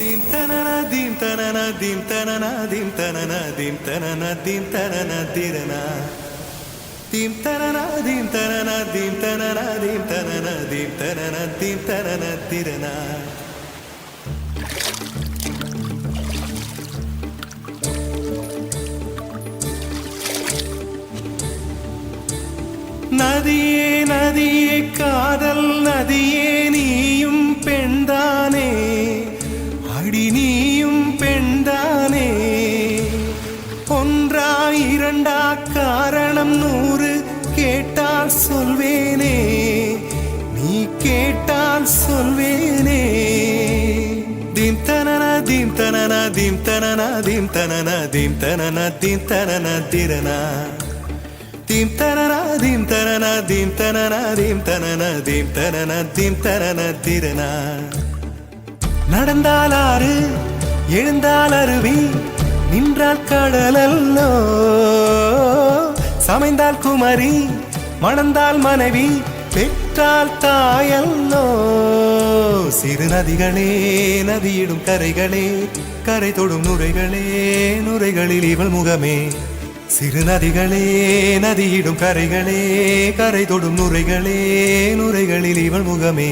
Dim tanana dim tanana dim tanana dim tanana dim tanana dim tanana dirana. Dim tanana dim tanana dim tanana dim tanana dim tanana dim tanana dirana. நதியே நதியே காதல் நதியே நீயும் பெண்தானே அடி நீயும் பெண்தானே ஒன்றா இரண்டா காரணம் 100 கேட்டால் சொல்வேனே நீ கேட்டால் சொல்வேனே தீம் தனனா தீம் தனனா தீம் தனனா தீம் தனனா தீம் தனனா தீம் தனனா திரனா Dim tanana dim tanana dim tanana dim tanana dim tanana dim tanana dirana. நடந்தால் ஆறு எழுந்தால் அருவி நின்றால் கடலல்லோ சமைந்தால் குமரி மணந்தால் மனைவி பெற்றால் தாயல்லோ சிறு நதிகளே நதியிடும் கரைகளே கரை தொடும் நுரைகளே நுரைகளில் இவள் முகமே சிறு நதிகளே நதியிடும் கரைகளே கரை தொடும் நுரைகளே நுரைகளில் இவள் முகமே